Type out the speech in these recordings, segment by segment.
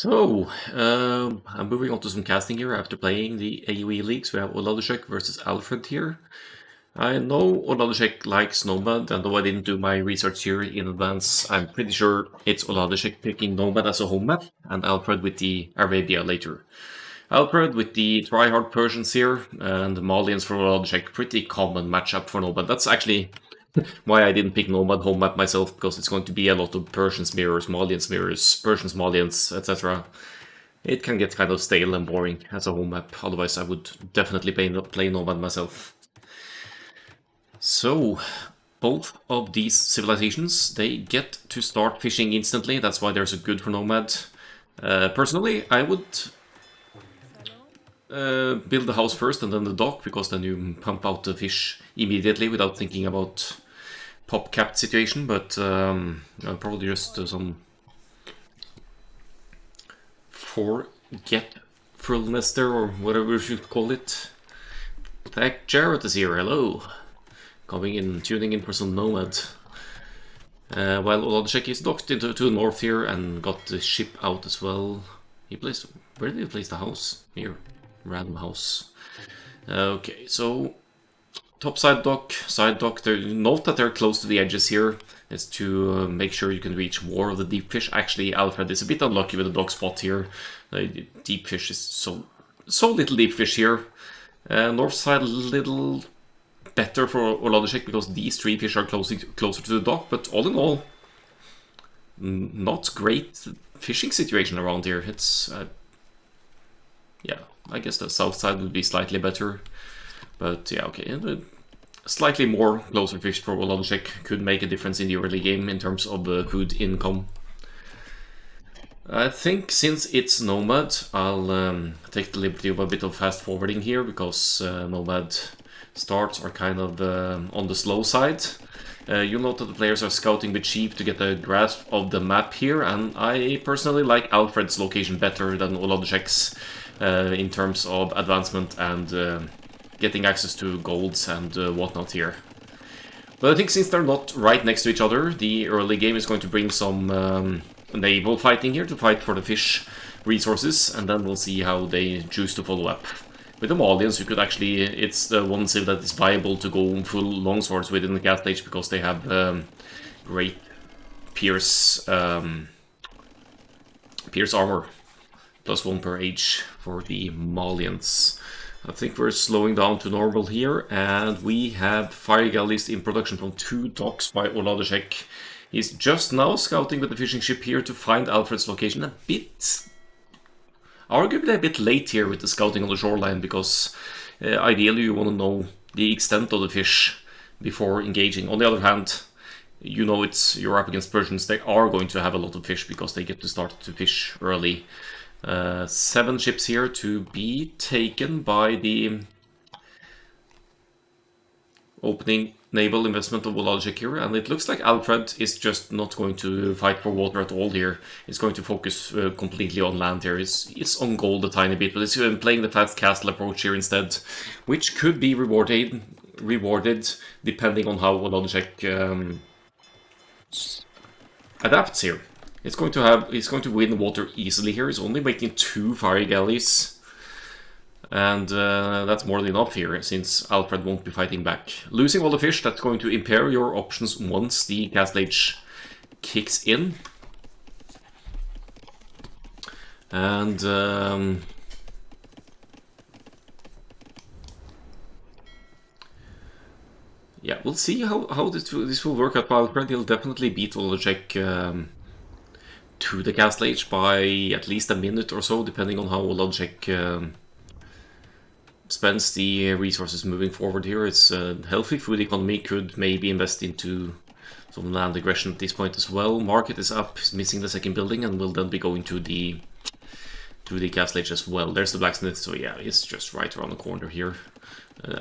I'm moving on to some casting here after playing the AOE leagues. We have Oladushek versus Alfred here. I know Oladushek likes Nomad, and though I didn't do my research here in advance, I'm pretty sure it's Oladushek picking Nomad as a home map, and Alfred with the Arabia later. Alfred with the tryhard Persians here, and the Malians for Oladushek, pretty common matchup for Nomad. That's actually why I didn't pick Nomad home map myself, because it's going to be a lot of Persians mirrors, Malians mirrors, Persians, Malians, etc. It can get kind of stale and boring as a home map, otherwise I would definitely play Nomad myself. So, both of these civilizations, they get to start fishing instantly, that's why there's a good for Nomad. Personally, I would build the house first and then the dock, because then you pump out the fish immediately without thinking about pop-capped situation, but probably just some forgetfulness there, or whatever you should call it. Tech Jared is here, hello. Coming in, tuning in for some Nomad. While Oladushek is docked to the north here and got the ship out as well. Where did he place the house? Here, random house. Okay, so top side dock, note that they're close to the edges here. Is to make sure you can reach more of the deep fish. Actually, Alfred is a bit unlucky with the dock spot here. The deep fish is so little deep fish here. North side a little better for Oladushek because these three fish are closer to the dock, but all in all, not great fishing situation around here. It's yeah, I guess the south side would be slightly better, but yeah, okay. Slightly more closer fish for Oladushek could make a difference in the early game in terms of food income. I think since it's Nomad, I'll take the liberty of a bit of fast forwarding here, because Nomad starts are kind of on the slow side. You'll note that the players are scouting with sheep to get a grasp of the map here, and I personally like Alfred's location better than Oladushek's in terms of advancement and getting access to golds and whatnot here. But I think since they're not right next to each other, the early game is going to bring some naval fighting here to fight for the fish resources, and then we'll see how they choose to follow up. With the Malians, you could actually, it's the one civ that is viable to go full longswords within the Castle Age, because they have great pierce armor. +1 per age for the Malians. I think we're slowing down to normal here, and we have fire galleys in production from 2 docks by Oladushek. He's just now scouting with the fishing ship here to find Alfred's location. Arguably a bit late here with the scouting on the shoreline, because ideally you want to know the extent of the fish before engaging. On the other hand, you know you're up against Persians. They are going to have a lot of fish because they get to start to fish early. 7 ships here to be taken by the opening naval investment of Oladushek here, and it looks like Alfred is just not going to fight for water at all here. He's going to focus completely on land here. It's on gold a tiny bit, but it's playing the fast castle approach here instead, which could be rewarded depending on how Oladushek adapts here. He's going to win water easily here. He's only making 2 fire galleys. And that's more than enough here, since Alfred won't be fighting back. Losing all the fish, that's going to impair your options once the Castle Age kicks in. And yeah, we'll see how this will work out. Alfred, he'll definitely beat Oladushek to the Castle Age by at least a minute or so, depending on how Oladushek spends the resources moving forward here. It's a healthy food economy, could maybe invest into some land aggression at this point as well. Market is up, is missing the second building, and will then be going to the Castle Age as well. There's the blacksmith, so yeah, it's just right around the corner here.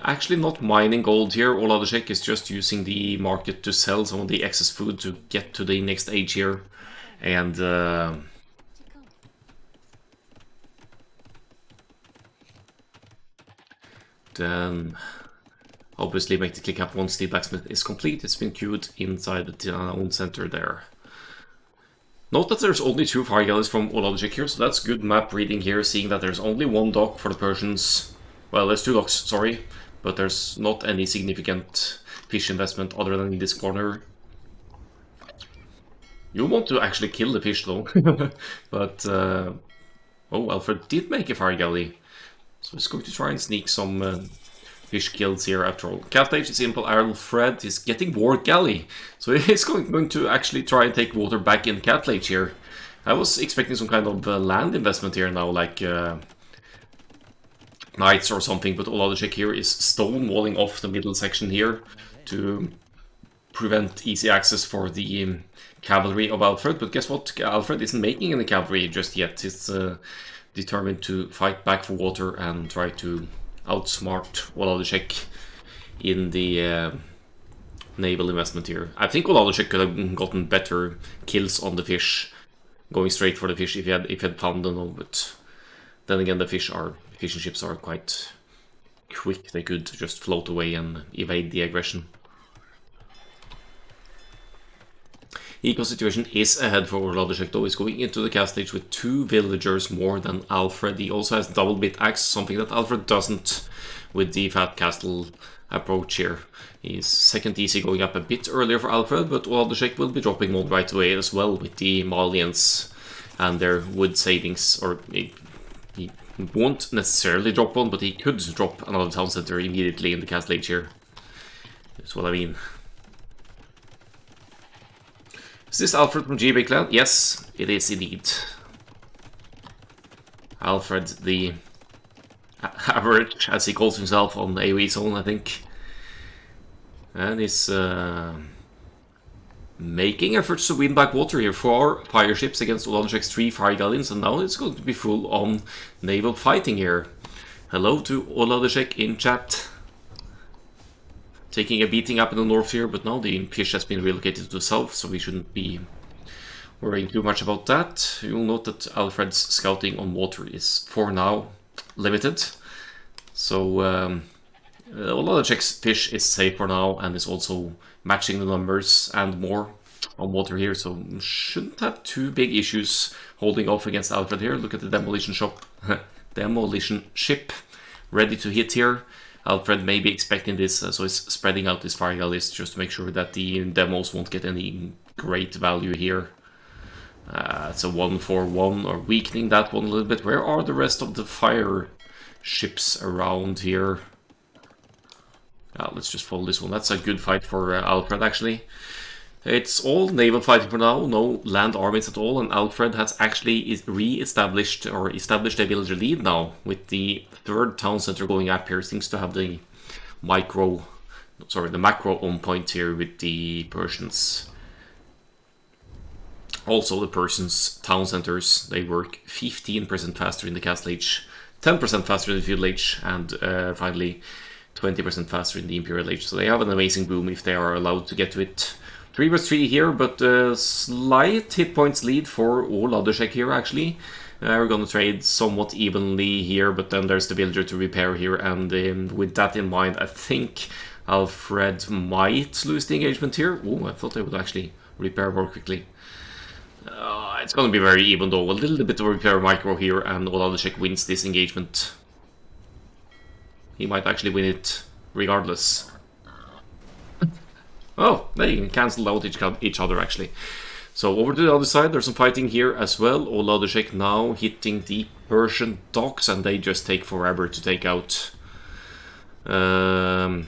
Actually not mining gold here. Oladushek is just using the market to sell some of the excess food to get to the next age here. And then obviously make the click up once the blacksmith is complete. It's been queued inside the town center there. Note that there's only 2 fire galleys from Oladushek here, so that's good map reading here, seeing that there's only 1 dock for the Persians. Well, there's 2 docks, sorry, but there's not any significant fish investment other than in this corner. You want to actually kill the fish though, but oh, Alfred did make a fire galley, so he's going to try and sneak some fish kills here after all. Castle Age is simple. Alfred is getting war galley, so he's going to actually try and take water back in Castle Age here. I was expecting some kind of land investment here now, like knights or something, but Oladushek here is stonewalling off the middle section here to prevent easy access for the cavalry of Alfred. But guess what? Alfred isn't making any cavalry just yet. He's determined to fight back for water and try to outsmart Oladushek in the naval investment here. I think Oladushek could have gotten better kills on the fish, going straight for the fish if he had found them, but then again the fishing ships are quite quick. They could just float away and evade the aggression. Eco situation is ahead for Oladushek though. He's going into the cast stage with 2 villagers more than Alfred. He also has double bit axe, something that Alfred doesn't with the fat castle approach here. He's second easy going up a bit earlier for Alfred, but Oladushek will be dropping one right away as well with the Malians and their wood savings. Or he won't necessarily drop one, but he could drop another town center immediately in the castle age here. That's what I mean. Is this Alfred from GB clan? Yes, it is indeed. Alfred, the average, as he calls himself on the AOE zone, I think. And he's making efforts to win back water here. 4 fire ships against Oladushek's 3 fire galleons, and now it's going to be full on naval fighting here. Hello to Oladushek in chat. Taking a beating up in the north here, but now the fish has been relocated to the south, so we shouldn't be worrying too much about that. You'll note that Alfred's scouting on water is, for now, limited. So Oladushek's fish is safe for now, and is also matching the numbers and more on water here, so shouldn't have too big issues holding off against Alfred here. Look at the demolition ship ready to hit here. Alfred may be expecting this, so he's spreading out his fire galleys just to make sure that the demos won't get any great value here. It's a 1-4-1, or weakening that one a little bit. Where are the rest of the fire ships around here? Let's just follow this one. That's a good fight for Alfred, actually. It's all naval fighting for now, no land armies at all, and Alfred has actually re-established or established a villager lead now, with the 3rd town center going up here. Seems to have the macro on point here with the Persians. Also, the Persians' town centers, they work 15% faster in the castle age, 10% faster in the feudal age, and finally 20% faster in the imperial age. So they have an amazing boom if they are allowed to get to it. 3 vs 3 here, but slight hit points lead for Oladushek here, actually. We're gonna trade somewhat evenly here, but then there's the villager to repair here, and with that in mind, I think Alfred might lose the engagement here. Oh, I thought they would actually repair more quickly. It's gonna be very even though. A little bit of repair micro here, and Oladushek wins this engagement. He might actually win it regardless. Oh, they cancelled out each other, actually. So over to the other side, there's some fighting here as well. Oladushek now hitting the Persian docks, and they just take forever to take out. Twice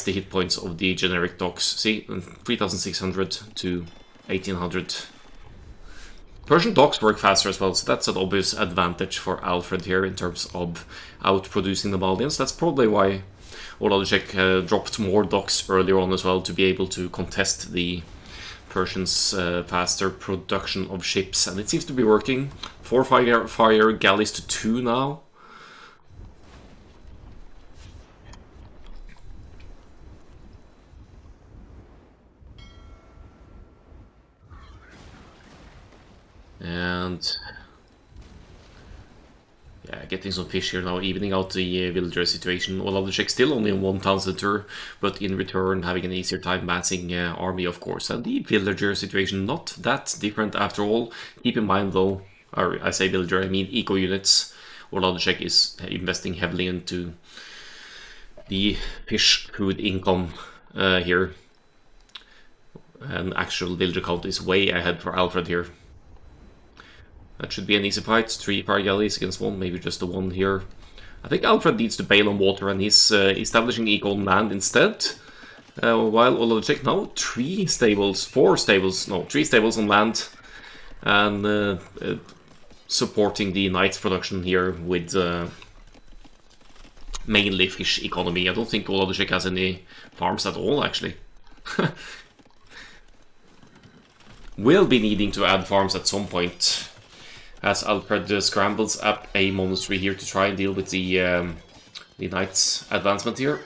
the hit points of the generic docks. See, 3,600 to 1,800. Persian docks work faster as well, so that's an obvious advantage for Alfred here in terms of outproducing the Malians. That's probably why Oladushek dropped more docks earlier on as well, to be able to contest the Persians' faster production of ships, and it seems to be working. 4 fire galleys to 2 now. And Yeah, getting some fish here now, evening out the villager situation. Oladushek still only in 1 town center, but in return having an easier time massing army, of course. And the villager situation not that different after all. Keep in mind though, or I say villager, I mean eco units. Oladushek is investing heavily into the fish food income here. And actual villager count is way ahead for Alfred here. That should be an easy fight. 3 fire galleys against 1, maybe just the 1 here. I think Alfred needs to bail on water and he's establishing eco on land instead. While Oladushek now 3 stables, 4 stables, no, 3 stables on land. And supporting the knights production here with mainly fish economy. I don't think Oladushek has any farms at all actually. Will be needing to add farms at some point, as Alfred scrambles up a monastery here to try and deal with the knight's advancement here.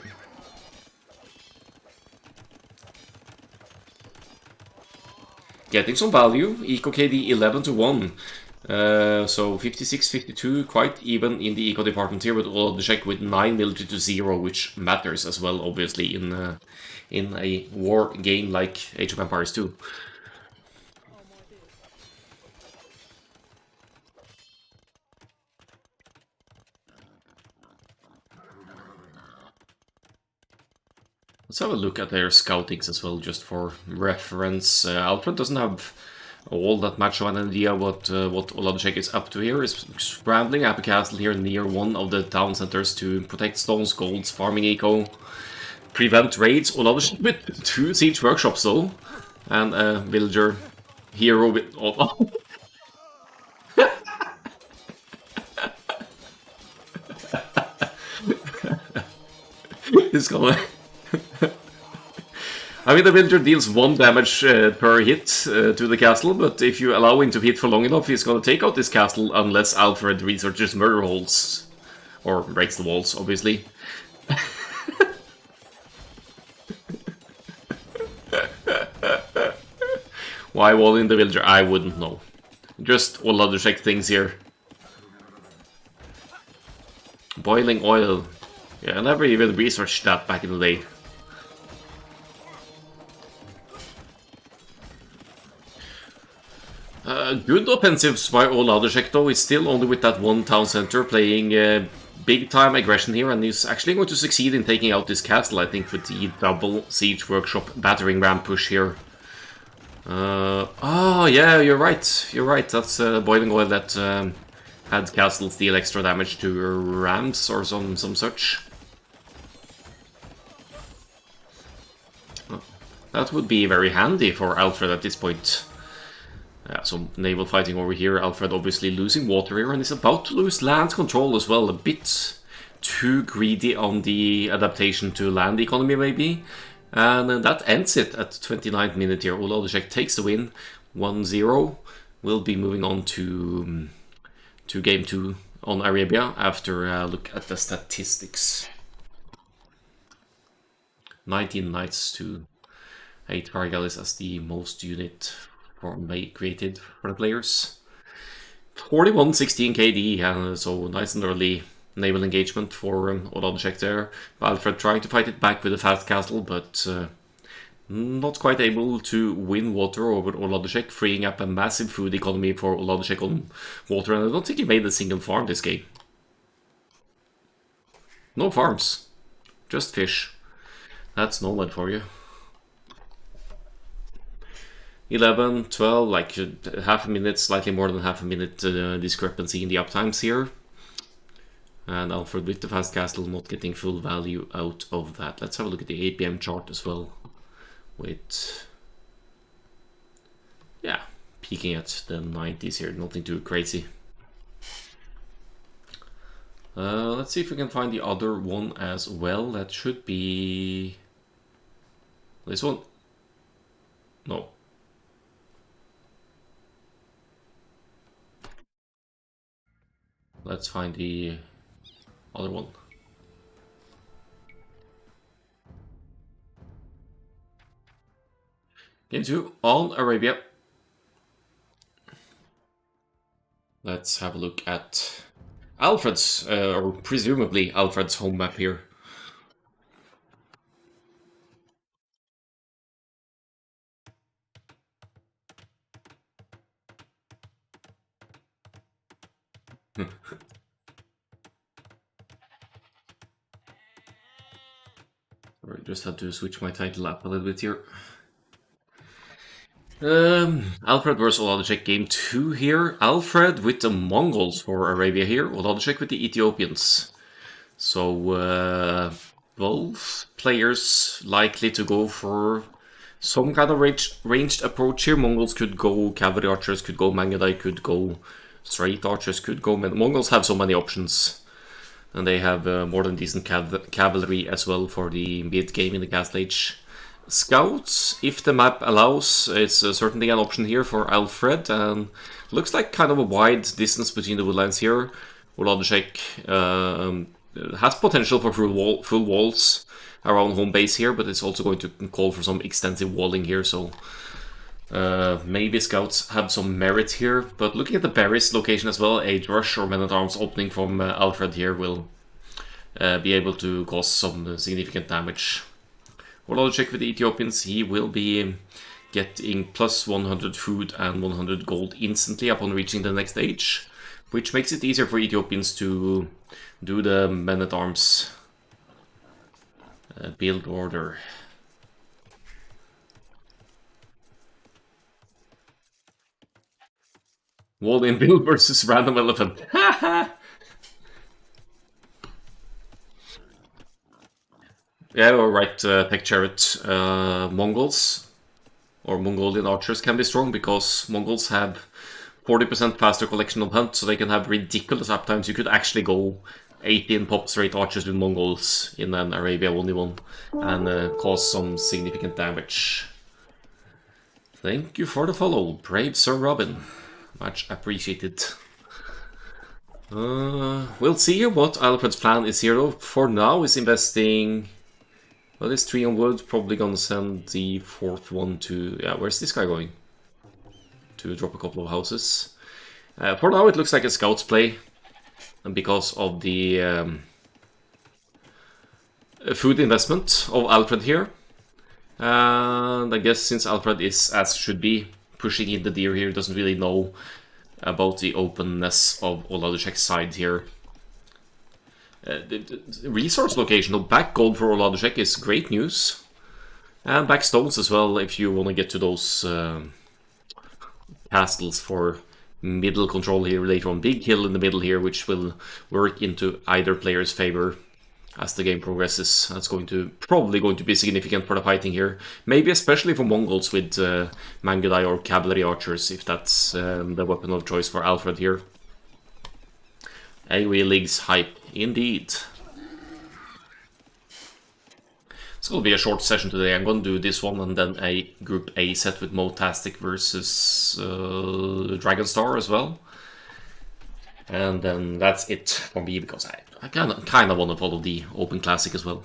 Getting some value, Eco KD 11 to 1. So 56-52, quite even in the eco department here, with Oladushek with 9 military to 0, which matters as well, obviously, in a war game like Age of Empires 2. Let's have a look at their scoutings as well, just for reference. Alfred doesn't have all that much of an idea what Oladushek is up to here. He's scrambling up a castle here near one of the town centers to protect stones, golds, farming eco, prevent raids. Oladushek with 2 siege workshops though, and a villager hero with... Oh. He's gonna... I mean, the villager deals 1 damage per hit to the castle, but if you allow him to hit for long enough, he's gonna take out this castle unless Alfred researches murder holes. Or breaks the walls, obviously. Why wall in the villager? I wouldn't know. Just Oladushek things here. Boiling oil. Yeah, I never even researched that back in the day. Good offensives by Oladushek though. He's still only with that 1 town center, playing big time aggression here, and he's actually going to succeed in taking out this castle, I think, with the double siege workshop battering ram push here. Oh yeah, you're right. You're right. That's boiling oil that had castles deal extra damage to rams or some such. That would be very handy for Alfred at this point. Yeah, some naval fighting over here. Alfred obviously losing water here, and is about to lose land control as well. A bit too greedy on the adaptation to land economy, maybe. And that ends it at 29th minute here. Oladushek takes the win, 1-0. We'll be moving on to game 2 on Arabia after a look at the statistics. 19 knights to 8 Kargalis as the most unit created for the players. 41-16 KD, so nice and early naval engagement for Oladushek there. Alfred trying to fight it back with a fast castle, but not quite able to win water over Oladushek, freeing up a massive food economy for Oladushek on water, and I don't think he made a single farm this game. No farms, just fish. That's nomad for you. 11, 12, like half a minute, slightly more than half a minute discrepancy in the uptimes here. And Alfred with the fast castle not getting full value out of that. Let's have a look at the APM chart as well. With, yeah, peaking at the 90s here, nothing too crazy. Let's see if we can find the other one as well. That should be this one. No. Let's find the other one. Game 2 on Arabia. Let's have a look at Alfred's, or presumably Alfred's home map here. I just had to switch my title up a little bit here. Alfred versus Oladushek game 2 here. Alfred with the Mongols for Arabia here. Oladushek with the Ethiopians. So, both players likely to go for some kind of ranged approach here. Mongols could go cavalry archers, could go Mangudai, could go straight archers, could go... Mongols have so many options. And they have more than decent cavalry as well for the mid-game in the Castle Age. Scouts, if the map allows, it's certainly an option here for Alfred, and looks like kind of a wide distance between the woodlands here. Oladushek has potential for full walls around home base here, but it's also going to call for some extensive walling here, so maybe scouts have some merit here. But looking at the Barry's location as well, a rush or men-at-arms opening from Alfred here will be able to cause some significant damage. Oladushek with the Ethiopians, he will be getting plus 100 food and 100 gold instantly upon reaching the next stage, which makes it easier for Ethiopians to do the men-at-arms build order. Wall-in build versus random elephant. Yeah, or right, Tech Chariot. Mongols or Mongolian archers can be strong because Mongols have 40% faster collection of hunt, so they can have ridiculous uptimes. You could actually go 18 pop straight archers with Mongols in an Arabia 1v1 and cause some significant damage. Thank you for the follow, brave Sir Robin. Much appreciated. We'll see what Alfred's plan is here though. For now, is investing... Well, this 3 on wood, probably gonna send the 4th one to... Yeah, where's this guy going? To drop a couple of houses. For now, it looks like a scout's play. And because of the food investment of Alfred here. And I guess since Alfred is, as should be, pushing in the deer here, doesn't really know about the openness of Oladushek's side here. The resource location of back gold for Oladushek is great news. And back stones as well, if you want to get to those castles for middle control here later on. Big hill in the middle here, which will work into either player's favor as the game progresses. That's probably going to be significant for the fighting here. Maybe especially for Mongols with Mangudai or cavalry archers, if that's the weapon of choice for Alfred here. AOE League's hype, indeed. It's going to be a short session today. I'm going to do this one and then a Group A set with Motastic versus Dragonstar as well. And then that's it for me, because I kind of want to follow the Open Classic as well.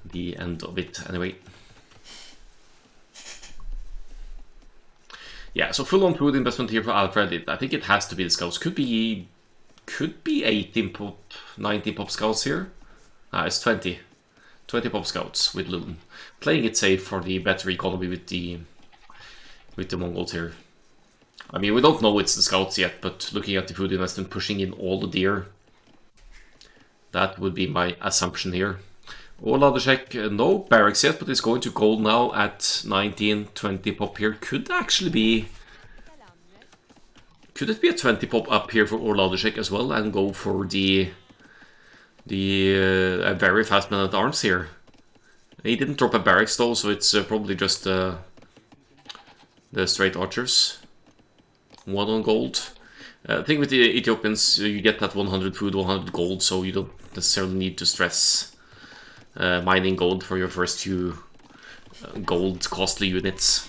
The end of it, anyway. Yeah, so full-on food investment here for Alfred. I think it has to be the scouts. Could be 18 pop, 19 pop scouts here. It's 20 pop scouts with Loon. Playing it safe for the better economy with the Mongols here. I mean, we don't know it's the scouts yet, but looking at the food investment, pushing in all the deer, that would be my assumption here. Oladushek, no barracks yet, but it's going to gold now at 19, 20 pop here. Could actually be... Could it be a 20 pop up here for Oladushek as well and go for the very fast man at arms here? He didn't drop a barracks though, so it's probably just the straight archers. 1 on gold. I think with the Ethiopians, you get that 100 food, 100 gold, so you don't necessarily need to stress mining gold for your first few gold costly units.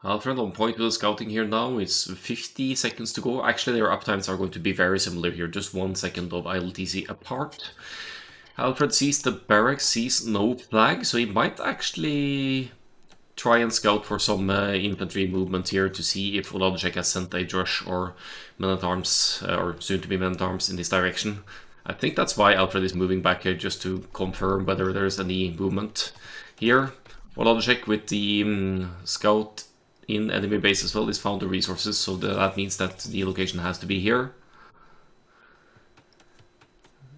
Alfred on point with the scouting here now. It's 50 seconds to go. Actually, their uptimes are going to be very similar here. Just 1 second of ILTC apart. Alfred sees the barracks, sees no flag, so he might actually try and scout for some infantry movement here to see if Oladushek has sent a drush or men-at-arms, or soon-to-be men-at-arms in this direction. I think that's why Alfred is moving back here, just to confirm whether there's any movement here. Oladushek with the scout in enemy base as well is found the resources, so that means that the location has to be here.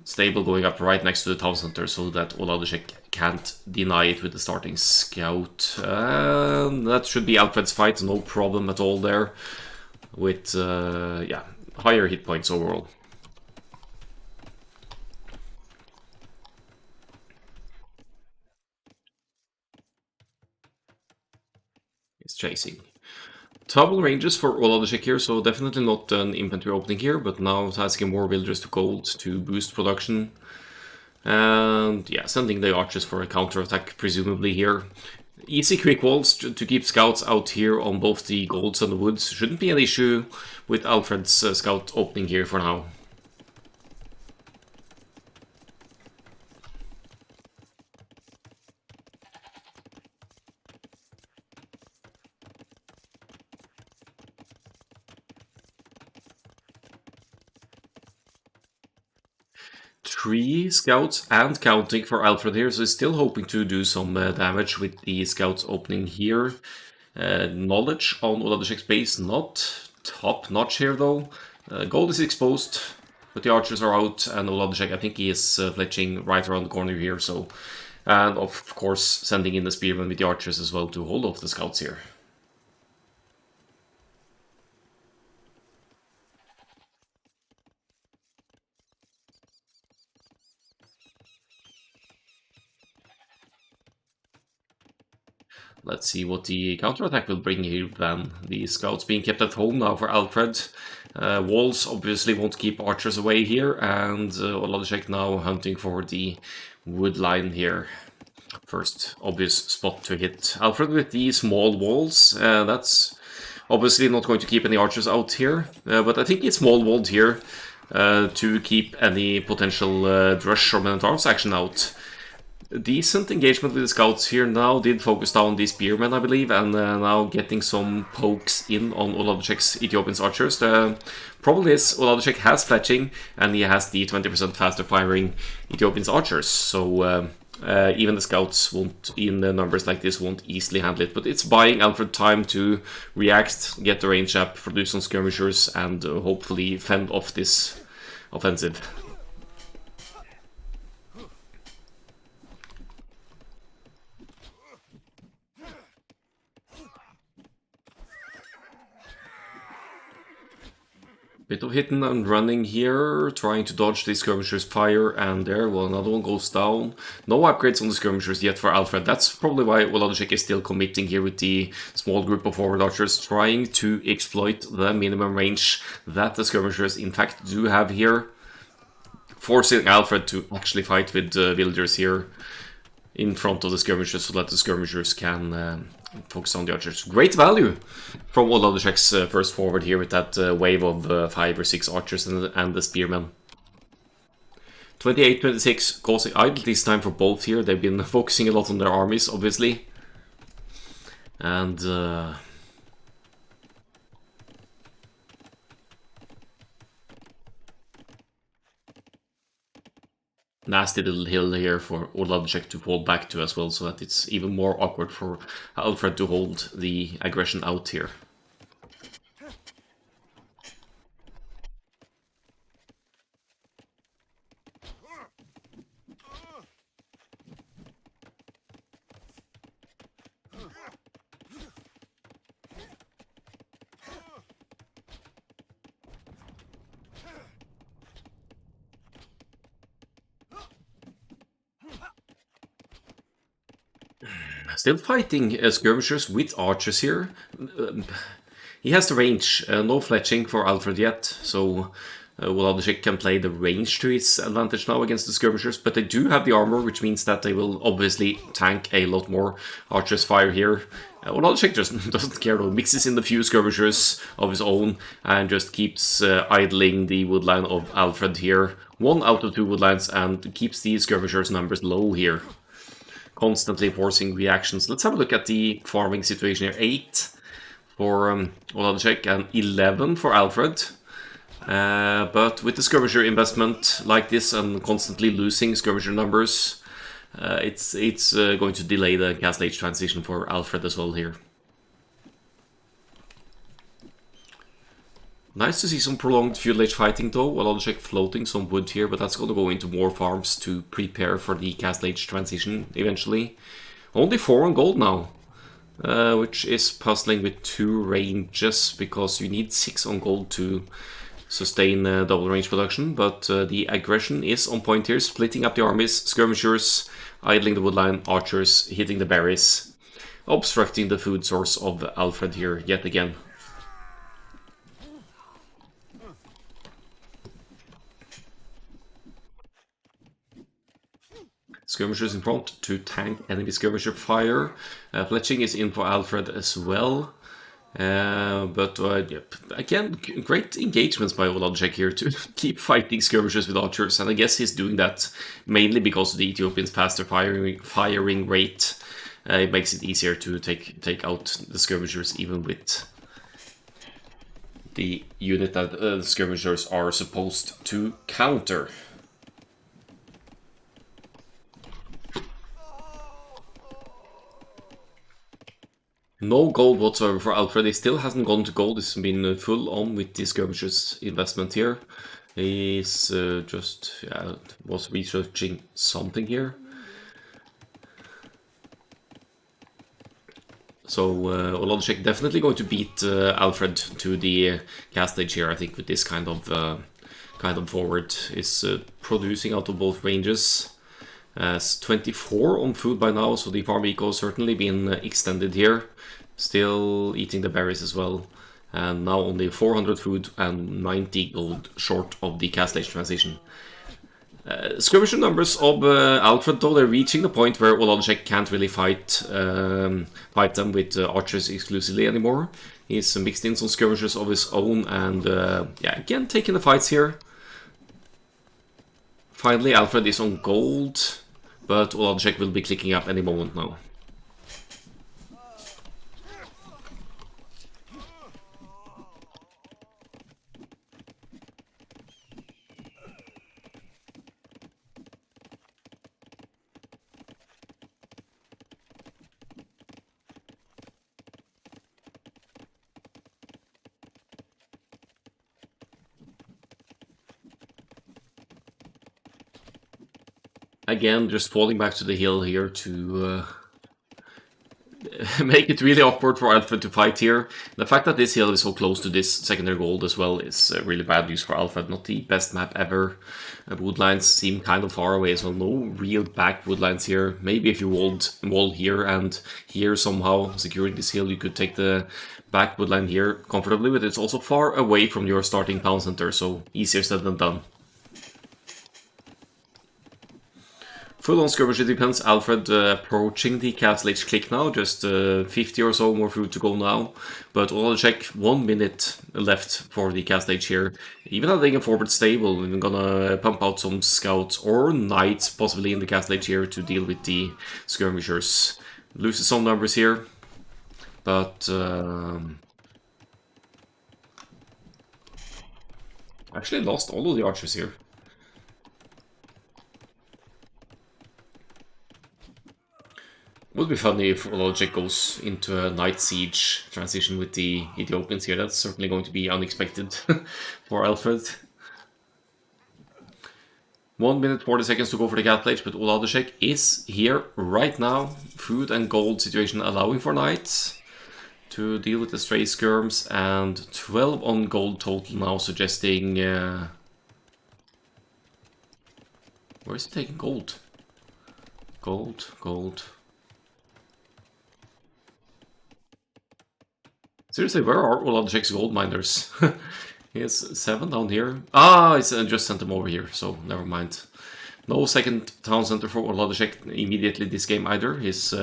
Stable going up right next to the town center so that Oladushek can't deny it with the starting scout. That should be Alfred's fight, no problem at all there. With, yeah, higher hit points overall. He's chasing. Double ranges for Oladushek here, so definitely not an infantry opening here, but now tasking more villagers to gold to boost production. And yeah, sending the archers for a counterattack, presumably here. Easy quick walls to keep scouts out here on both the golds and the woods. Shouldn't be an issue with Alfred's scout opening here for now. Three scouts and counting for Alfred here, so he's still hoping to do some damage with the scouts opening here. Knowledge on Oladushek's base, not top-notch here though. Gold is exposed, but the archers are out, and Oladushek, I think he is fletching right around the corner here, so... And of course, sending in the spearmen with the archers as well to hold off the scouts here. Let's see what the counterattack will bring here then. The scouts being kept at home now for Alfred. Walls obviously won't keep archers away here, and Oladushek now hunting for the wood line here. First obvious spot to hit. Alfred with the small walls, that's obviously not going to keep any archers out here, but I think it's small walled here to keep any potential drush or men-at-arms action out. Decent engagement with the scouts here now, did focus down the spearmen I believe, and now getting some pokes in on Oladushek's Ethiopian archers. The problem is Oladushek has fletching and he has the 20% faster firing Ethiopian archers, so even the scouts won't, in numbers like this, won't easily handle it, but it's buying Alfred time to react, get the range up, produce some skirmishers, and hopefully fend off this offensive. Bit of hitting and running here, trying to dodge the skirmishers' fire, and there, well, another one goes down. No upgrades on the skirmishers yet for Alfred. That's probably why Oladushek is still committing here with the small group of forward archers, trying to exploit the minimum range that the skirmishers in fact do have here. Forcing Alfred to actually fight with villagers here in front of the skirmishers so that the skirmishers can focus on the archers. Great value from Oladushek's first forward here with that wave of 5 or 6 archers and the spearmen. 28-26 causing idle this time for both here. They've been focusing a lot on their armies, obviously. And nasty little hill here for Oladushek to fall back to as well, so that it's even more awkward for Alfred to hold the aggression out here. Still fighting skirmishers with archers here. He has the range, no fletching for Alfred yet, so Oladushek can play the range to his advantage now against the skirmishers, but they do have the armor, which means that they will obviously tank a lot more archers' fire here. Oladushek just doesn't care though, mixes in the few skirmishers of his own and just keeps idling the woodline of Alfred here. 1 out of 2 woodlines and keeps the skirmishers' numbers low here. Constantly forcing reactions. Let's have a look at the farming situation here. 8 for Oladushek and 11 for Alfred. But with the skirmisher investment like this and constantly losing skirmisher numbers, it's going to delay the Castle Age transition for Alfred as well here. Nice to see some prolonged feudal age fighting though. Oladushek floating some wood here, but that's going to go into more farms to prepare for the Castle Age transition eventually. Only 4 on gold now, which is puzzling with 2 ranges because you need 6 on gold to sustain double range production, but the aggression is on point here, splitting up the armies, skirmishers, idling the woodline, archers, hitting the berries, obstructing the food source of Alfred here yet again. Skirmishers in front to tank enemy skirmisher fire. Fletching is in for Alfred as well. But again, great engagements by Oladushek here to keep fighting skirmishers with archers, and I guess he's doing that mainly because of the Ethiopians' faster firing rate. It makes it easier to take out the skirmishers even with the unit that the skirmishers are supposed to counter. No gold whatsoever for Alfred. He still hasn't gone to gold. He's been full on with the skirmishers investment here. He's was researching something here. So Oladushek definitely going to beat Alfred to the Castle Age here. I think with this kind of forward is producing out of both ranges. 24 on food by now, so the farm eco has certainly been extended here. Still eating the berries as well. And now only 400 food and 90 gold short of the Castle Age transition. Skirmisher numbers of Alfred though, they're reaching the point where Oladushek can't really fight them with archers exclusively anymore. He's mixed in some skirmishers of his own and again taking the fights here. Finally Alfred is on gold, but Oladushek will be clicking up any moment now. Again, just falling back to the hill here to make it really awkward for Alfred to fight here. The fact that this hill is so close to this secondary gold as well is really bad news for Alfred. Not the best map ever. Woodlines seem kind of far away as well. No real back woodlines here. Maybe if you wall here and here somehow securing this hill, you could take the back woodline here comfortably, but it's also far away from your starting town center, so easier said than done. Full on skirmisher defense, Alfred approaching the Castle Age click now, just 50 or so more food to go now. But Oladushek, 1 minute left for the Castle Age here. Even adding a forward stable, we're gonna pump out some scouts or knights possibly in the Castle Age here to deal with the skirmishers. Loses some numbers here, but actually lost all of the archers here. Would be funny if Oladushek goes into a night siege transition with the Ethiopians here. That's certainly going to be unexpected for Alfred. 1 minute 40 seconds to go for the Castle Age, but Oladushek is here right now. Food and gold situation allowing for knights to deal with the stray skirms, and 12 on gold total now, suggesting... where is he taking gold? Gold. Seriously, where are Oladushek's gold miners? He has 7 down here. Ah, it's just sent him over here, so never mind. No second town center for Oladushek immediately this game either. He's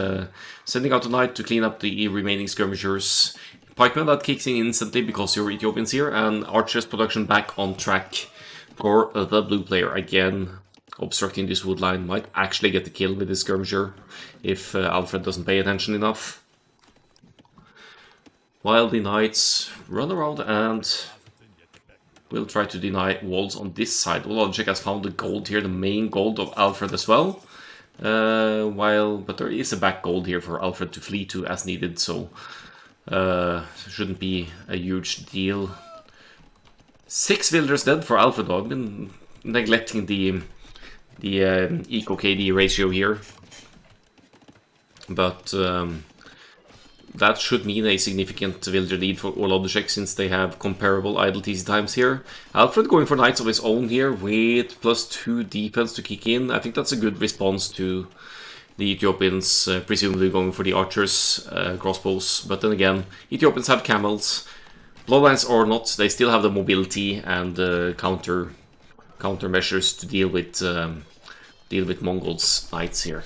sending out a knight to clean up the remaining skirmishers. Pikeman that kicks in instantly because you're Ethiopians here, and archers production back on track for the blue player. Again, obstructing this wood line might actually get the kill with this skirmisher if Alfred doesn't pay attention enough. While the knights run around and will try to deny walls on this side. Oladushek has found the gold here, the main gold of Alfred as well. But there is a back gold here for Alfred to flee to as needed, so shouldn't be a huge deal. 6 villagers dead for Alfred, though. I've been neglecting the eco-KD ratio here. But that should mean a significant villager lead for Oladushek since they have comparable idle TC times here. Alfred going for knights of his own here with +2 defense to kick in. I think that's a good response to the Ethiopians presumably going for the archers, crossbows. But then again, Ethiopians have camels. Bloodlines or not, they still have the mobility and counter measures to deal with Mongols' knights here.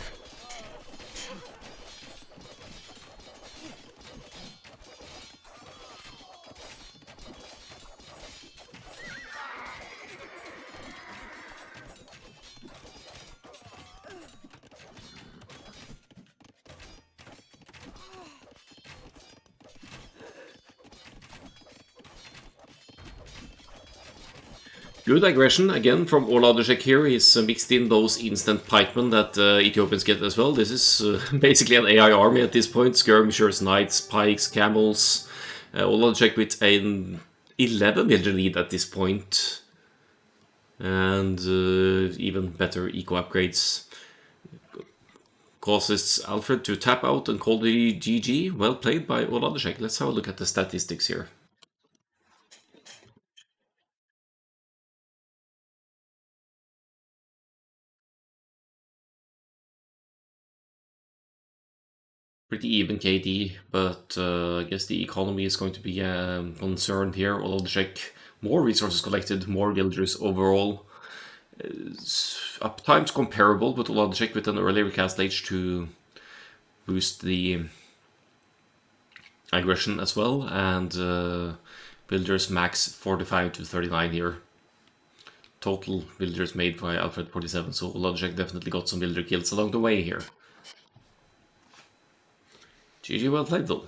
Good aggression again from Oladushek here. He's mixed in those instant pikemen that Ethiopians get as well. This is basically an AI army at this point. Skirmishers, knights, pikes, camels. Oladushek with an 11 villager lead at this point. And even better eco upgrades. Causes Alfred to tap out and call the GG. Well played by Oladushek. Let's have a look at the statistics here. Pretty even KD, but I guess the economy is going to be concerned here. Oladushek, more resources collected, more villagers overall. Uptime's comparable, but Oladushek with an earlier cast age to boost the aggression as well, and villagers max 45 to 39 here. Total villagers made by Alfred 47, so Oladushek definitely got some villager kills along the way here. GG, well played though.